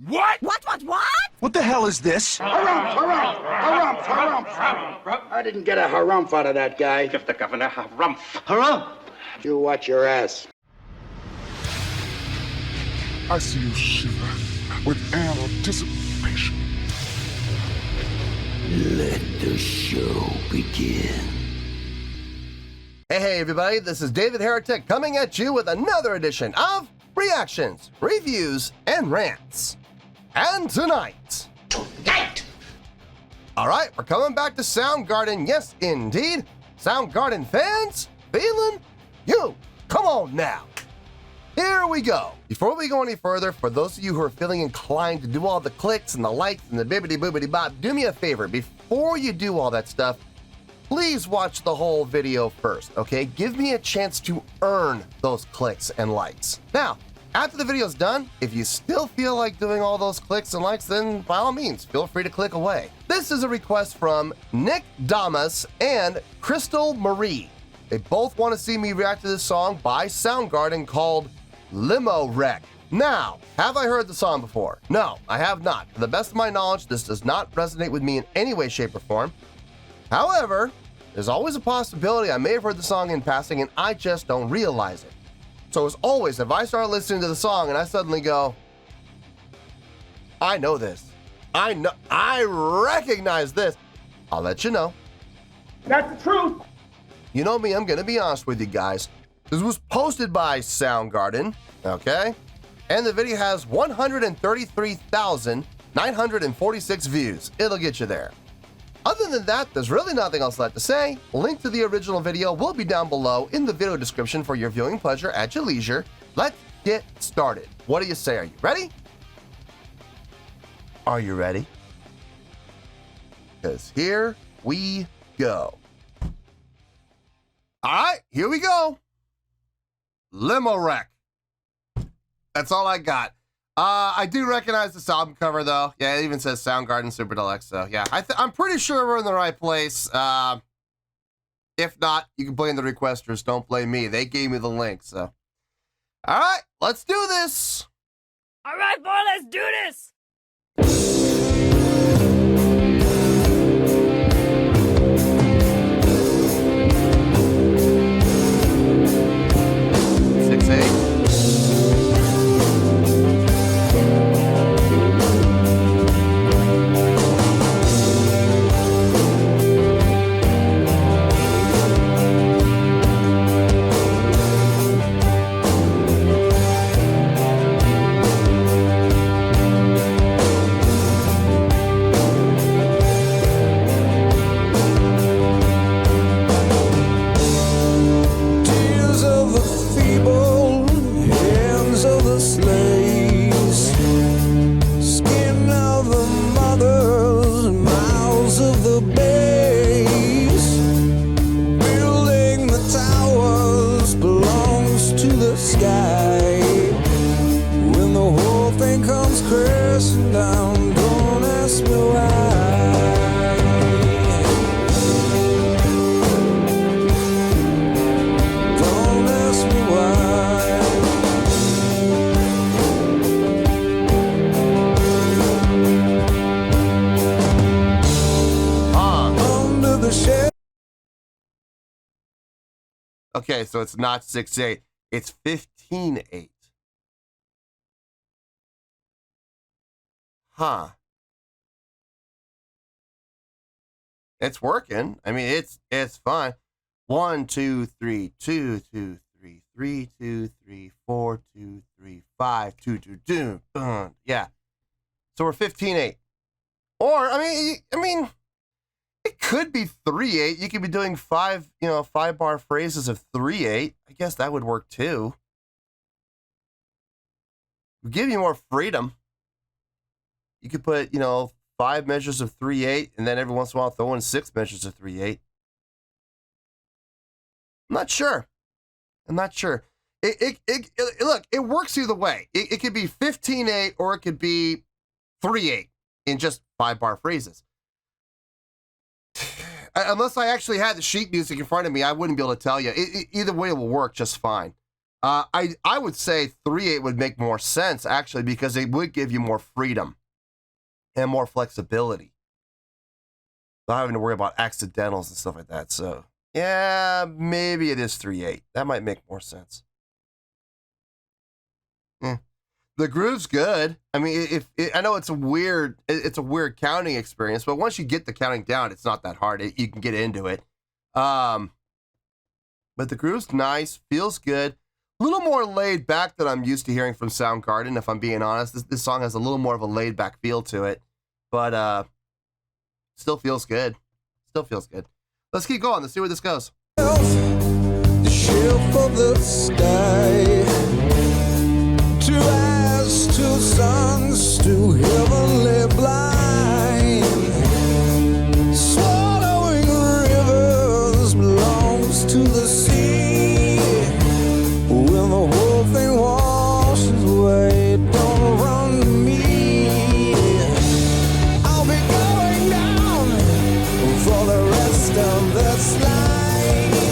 What? What? What the hell is this? Harumph. I didn't get a harumph out of that guy. Give the governor harumph. Harumph! You watch your ass. I see you shiver with anticipation. Let the show begin. Hey everybody, this is David Heretic coming at you with another edition of Reactions, Reviews, and Rants. And tonight... Alright, we're coming back to Soundgarden, yes indeed. Soundgarden Fans FEELIN YOU. Come on now. Here we go. Before we go any further, for those of you who are feeling inclined to do all the clicks and the likes and the bibbidi-boobidi-bop, do me a favor. Before you do all that stuff, please watch the whole video first, okay? Give me a chance to earn those clicks and likes. Now, after the video's done, if you still feel like doing all those clicks and likes, then by all means, feel free to click away. This is a request from Nick Damas and Crystal Marie. They both want to see me react to this song by Soundgarden called Limo Wreck. Now, have I heard the song before? No, I have not. To the best of my knowledge, this does not resonate with me in any way, shape, or form. However, there's always a possibility I may have heard the song in passing and I just don't realize it. So as always, if I start listening to the song and I suddenly go, I know this, I recognize this, I'll let you know. That's the truth. You know me, I'm gonna be honest with you guys. This was posted by Soundgarden, okay? And the video has 133,946 views. It'll get you there. Other than that, there's really nothing else left to say. Link to the original video will be down below in the video description for your viewing pleasure at your leisure. Let's get started. What do you say? Are you ready? Are you ready? Because here we go. All right, here we go. Limo Wreck. That's all I got. I do recognize this album cover, though. Yeah, it even says Soundgarden Super Deluxe, so yeah. I'm pretty sure we're in the right place. If not, you can blame the requesters. Don't blame me. They gave me the link, so. All right, let's do this. All right, boy, let's do this. 6-8. Okay, so it's not 6-8. It's 15-8. Huh. It's working. I mean, it's fine. 1, 2, 3, 2, 2, 3, 3, 2, 3, 4, 2, 3, 5, 2, 2, 2. Yeah. So we're 15-8. Or I mean, it could be 3-8. You could be doing 5-bar phrases of 3-8. I guess that would work too. We'll give you more freedom. You could put, 5 measures of 3-8, and then every once in a while throw in 6 measures of 3-8. I'm not sure. Look, it works either way. It could be 15-8 or it could be 3-8 in just 5-bar phrases. Unless I actually had the sheet music in front of me, I wouldn't be able to tell you. Either way, it will work just fine. I would say 3/8 would make more sense, actually, because it would give you more freedom and more flexibility. Not having to worry about accidentals and stuff like that. So, yeah, maybe it is 3/8. That might make more sense. The groove's good. I mean, I know it's a weird counting experience, but once you get the counting down, it's not that hard. You can get into it. But the groove's nice, feels good. A little more laid back than I'm used to hearing from Soundgarden, if I'm being honest. This song has a little more of a laid back feel to it, but still feels good. Still feels good. Let's keep going. Let's see where this goes. The shelf of the sky, two eyes, two suns, two heavenly blind, swallowing rivers belongs to the sea. When the whole thing washes away, don't run to me. I'll be going down for the rest of this life,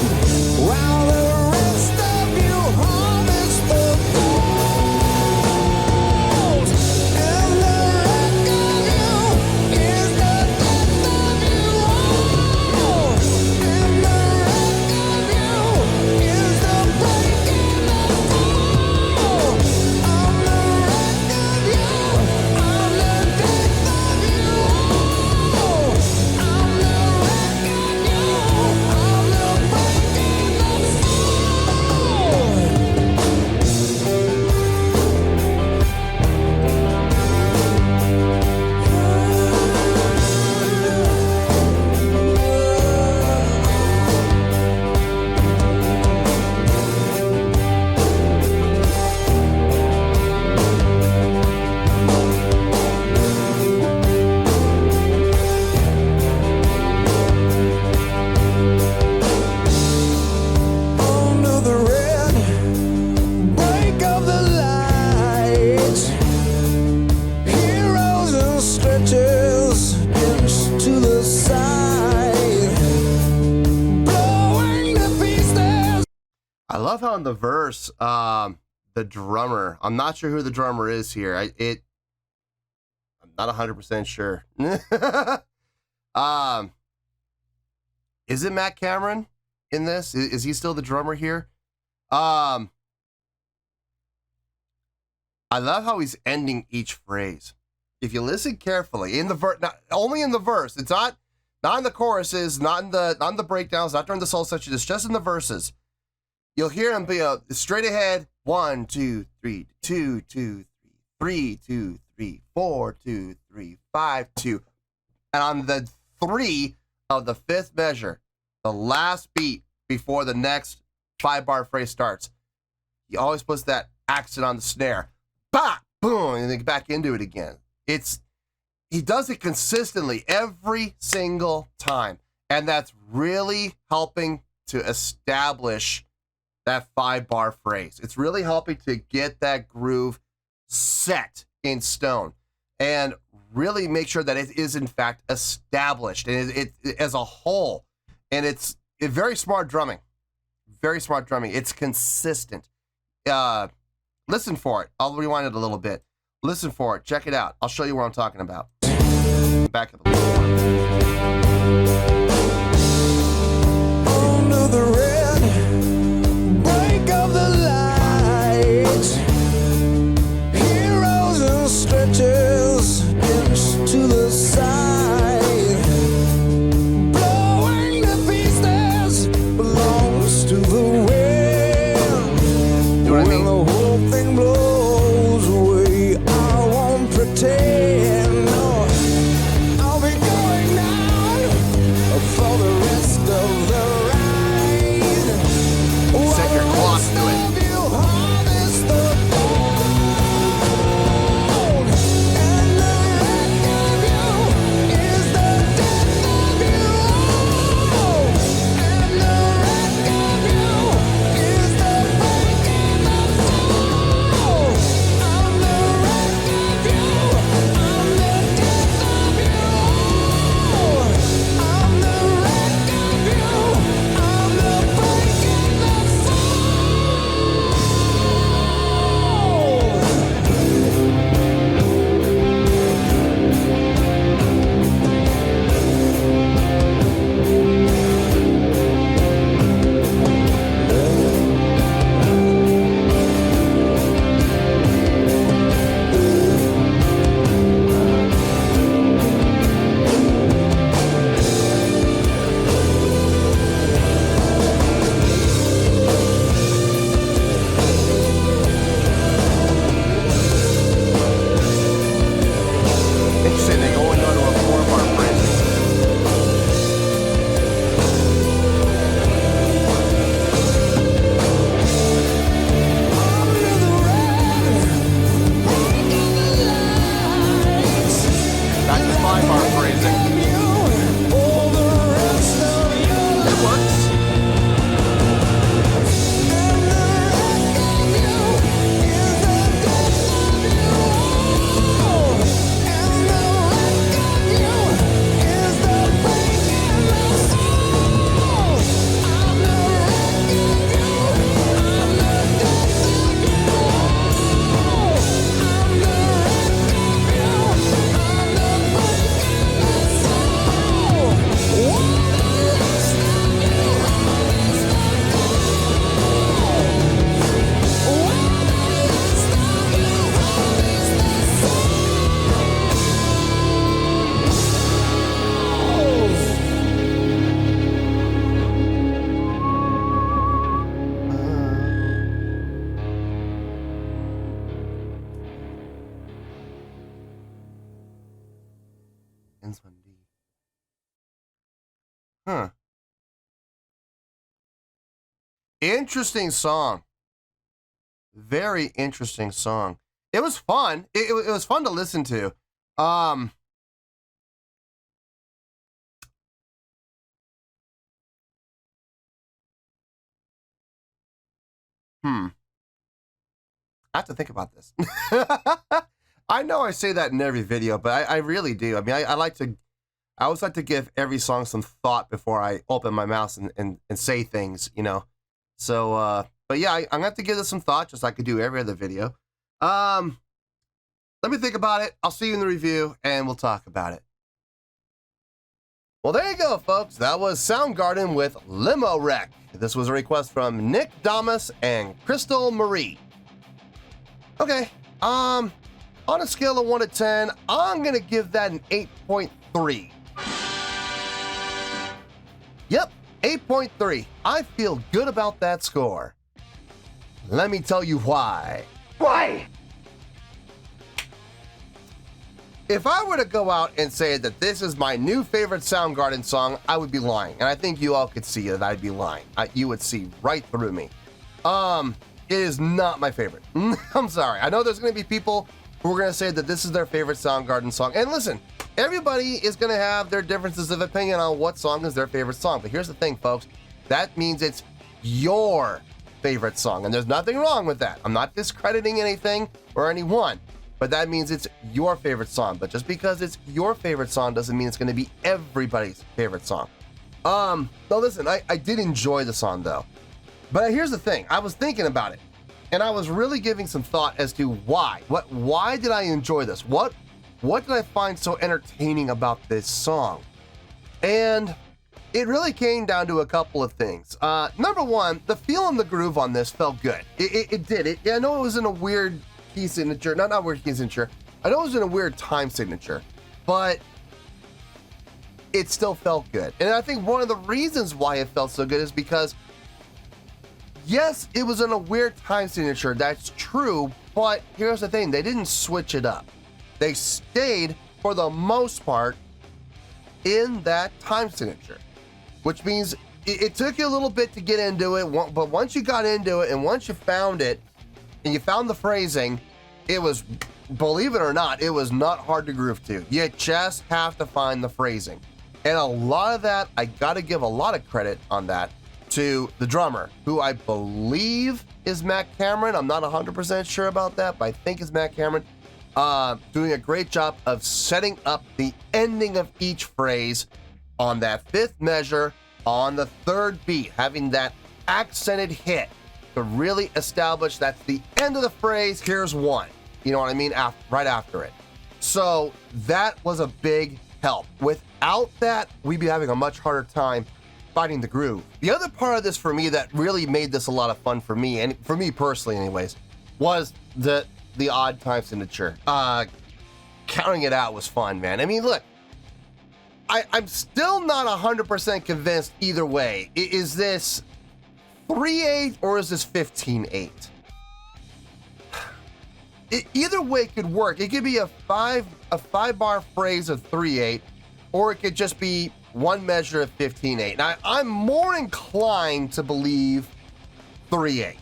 while the rest of you harvest the gold. And the wreck of you is the death of you all. And the wreck of you is the breaking of fall. I'm the wreck of you, I'm the death of you all. I'm the wreck of you, I'm the breaking of under the red break of the light, heroes and stretches into the side, blowing the pieces. I love how in the verse, the drummer, I'm not sure who the drummer is here. I'm not 100% sure. Is it Matt Cameron in this? Is he still the drummer here? I love how he's ending each phrase. If you listen carefully, in the verse, only in the verse. It's not in the choruses, not in the breakdowns, not during the soul section. It's just in the verses. You'll hear him be straight ahead. 1, 2, 3, 2, 2, 3, 2, 3, 4, 2, 3, 5, 2. And on the 3 of the 5th measure, the last beat before the next 5-bar phrase starts, he always puts that accent on the snare. Bah, boom, and then back into it again. He does it consistently every single time. And that's really helping to establish that 5-bar phrase. It's really helping to get that groove set in stone and really make sure that it is in fact established and it as a whole. And it's very smart drumming. Very smart drumming. It's consistent. Listen for it. I'll rewind it a little bit. Listen for it. Check it out. I'll show you what I'm talking about. Back up a little more. Under the red break of the light, heroes and stretches into the side, blowing the pieces belongs to the wind. You know what I mean? When the whole thing blows away, I won't pretend. No, I'll be going down ends on D. Huh. Interesting song. Very interesting song. It was fun. It was fun to listen to. I have to think about this. I know I say that in every video, but I really do. I mean, I always like to give every song some thought before I open my mouth and say things, you know. So, but yeah, I'm gonna have to give this some thought, just like I do every other video. Let me think about it. I'll see you in the review, and we'll talk about it. Well, there you go, folks. That was Soundgarden with Limo Wreck. This was a request from Nick Damas and Crystal Marie. Okay, on a scale of 1 to 10, I'm gonna give that an 8.3. Yep, 8.3. I feel good about that score. Let me tell you why. Why? If I were to go out and say that this is my new favorite Soundgarden song, I would be lying. And I think you all could see that I'd be lying. You would see right through me. It is not my favorite. I'm sorry. I know there's going to be people who are going to say that this is their favorite Soundgarden song. And listen, everybody is going to have their differences of opinion on what song is their favorite song. But here's the thing, folks. That means it's your favorite song. And there's nothing wrong with that. I'm not discrediting anything or anyone. But that means it's your favorite song. But just because it's your favorite song doesn't mean it's going to be everybody's favorite song. No, listen, I did enjoy the song, though. But here's the thing. I was thinking about it. And I was really giving some thought as to why. Why did I enjoy this? What did I find so entertaining about this song? And it really came down to a couple of things. Number one, the feel and the groove on this felt good. It did. I know it was in a weird key signature, not weird key signature. I know it was in a weird time signature, but it still felt good. And I think one of the reasons why it felt so good is because, yes, it was in a weird time signature, that's true, but here's the thing, they didn't switch it up. They stayed, for the most part, in that time signature, which means it took you a little bit to get into it, but once you got into it and once you found it, and you found the phrasing, it was, believe it or not, it was not hard to groove to. You just have to find the phrasing. And a lot of that, I gotta give a lot of credit on that to the drummer, who I believe is Matt Cameron. I'm not 100% sure about that, but I think it's Matt Cameron. Doing a great job of setting up the ending of each phrase on that fifth measure, on the third beat, having that accented hit to really establish that's the end of the phrase, here's one. You know what I mean? Right after it. So that was a big help. Without that, we'd be having a much harder time finding the groove. The other part of this for me that really made this a lot of fun for me, and for me personally anyways, was the odd time signature. Counting it out was fun, man. I mean, look, I'm still not 100% convinced either way. Is this 3/8 or is this 15/8? Either way could work. It could be a five bar phrase of 3/8, or it could just be one measure of 15/8. Now, I'm more inclined to believe 3/8.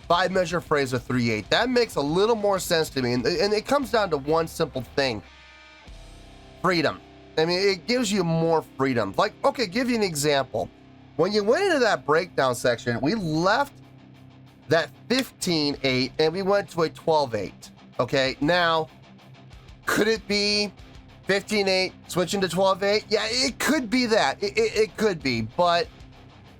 5 measure phrase of 3/8. That makes a little more sense to me. And it comes down to one simple thing. Freedom. I mean, it gives you more freedom. Like, okay, give you an example. When you went into that breakdown section, we left that 15/8 and we went to a 12/8. Okay, now, could it be 15/8 switching to 12/8? Yeah, it could be that. It could be, but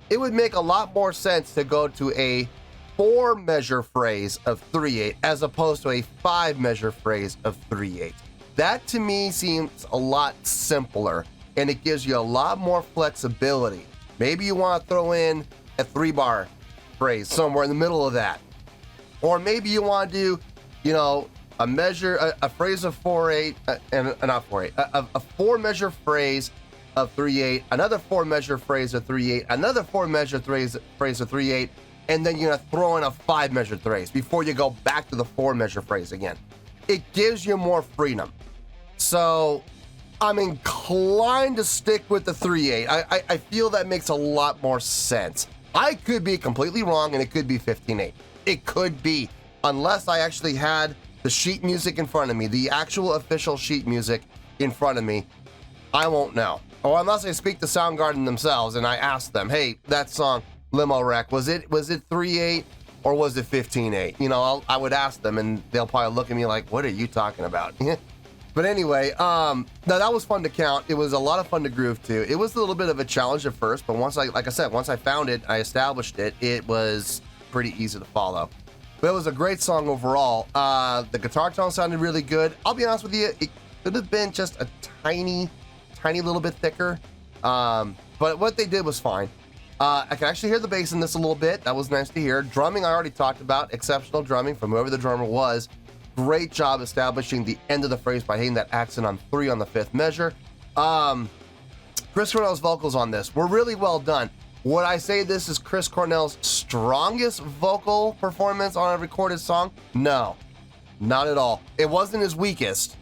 it would make a lot more sense to go to a 4 measure phrase of 3/8 as opposed to a 5 measure phrase of 3/8. That to me seems a lot simpler, and it gives you a lot more flexibility. Maybe you want to throw in a 3 bar phrase somewhere in the middle of that. Or maybe you want to do, you know, a phrase of 4/8, a 4 measure phrase of 3/8, another 4 measure phrase of 3/8, another 4 measure phrase of 3/8, and then you're going to throw in a 5 measure phrase before you go back to the 4 measure phrase again. It gives you more freedom. So I'm inclined to stick with the 3/8. I feel that makes a lot more sense. I could be completely wrong, and it could be 15/8. It could be, unless I actually had the sheet music in front of me, the actual official sheet music in front of me. I won't know. Or unless I speak to Soundgarden themselves and I ask them, hey, that song, Limo Wreck, was it 3/8 or was it 15/8? You know, I would ask them, and they'll probably look at me like, what are you talking about? But anyway, no, that was fun to count. It was a lot of fun to groove to. It was a little bit of a challenge at first, but once like I said, once I found it, I established it, it was pretty easy to follow. But it was a great song overall. The guitar tone sounded really good. I'll be honest with you, it could have been just a tiny little bit thicker. But what they did was fine. I can actually hear the bass in this a little bit. That was nice to hear. Drumming, I already talked about. Exceptional drumming from whoever the drummer was. Great job establishing the end of the phrase by hitting that accent on 3 on the 5th measure. Chris Cornell's vocals on this were really well done. Would I say this is Chris Cornell's strongest vocal performance on a recorded song? No, not at all. It wasn't his weakest,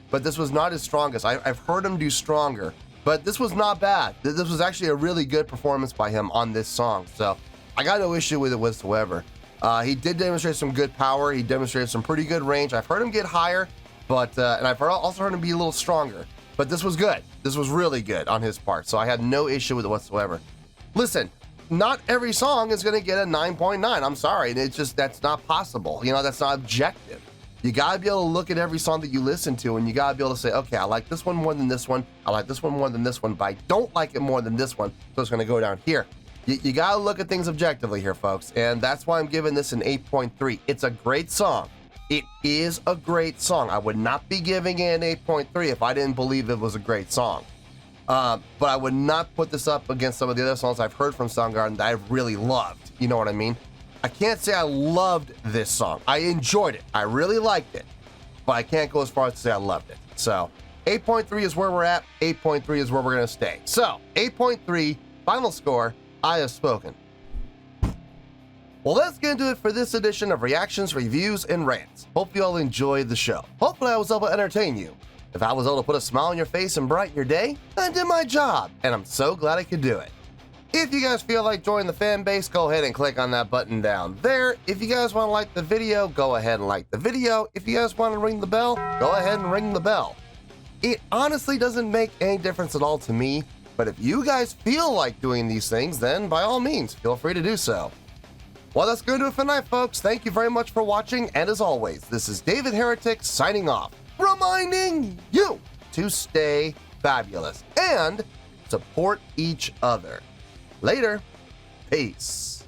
but this was not his strongest. I've heard him do stronger, but this was not bad. This was actually a really good performance by him on this song, so I got no issue with it whatsoever. He did demonstrate some good power. He demonstrated some pretty good range. I've heard him get higher, but and I've also heard him be a little stronger. But this was good. This was really good on his part, so I had no issue with it whatsoever. Listen, not every song is going to get a 9.9. I'm sorry. It's just, that's not possible. You know, that's not objective. You got to be able to look at every song that you listen to, and you got to be able to say, okay, I like this one more than this one. I like this one more than this one, but I don't like it more than this one, so it's going to go down here. You got to look at things objectively here, folks, and that's why I'm giving this an 8.3. It's a great song. It is a great song. I would not be giving it an 8.3 if I didn't believe it was a great song. But I would not put this up against some of the other songs I've heard from Soundgarden that I've really loved. You know what I mean? I can't say I loved this song. I enjoyed it. I really liked it. But I can't go as far as to say I loved it. So 8.3 is where we're at. 8.3 is where we're going to stay. So 8.3, final score. I have spoken. Well, that's going to do it for this edition of Reactions, Reviews, and Rants. Hope you all enjoyed the show. Hopefully I was able to entertain you. If I was able to put a smile on your face and brighten your day, I did my job, and I'm so glad I could do it. If you guys feel like joining the fan base, go ahead and click on that button down there. If you guys want to like the video, go ahead and like the video. If you guys want to ring the bell, go ahead and ring the bell. It honestly doesn't make any difference at all to me. But if you guys feel like doing these things, then by all means, feel free to do so. Well, that's going to do it for tonight, folks. Thank you very much for watching. And as always, this is David Heretic signing off, reminding you to stay fabulous and support each other. Later. Peace.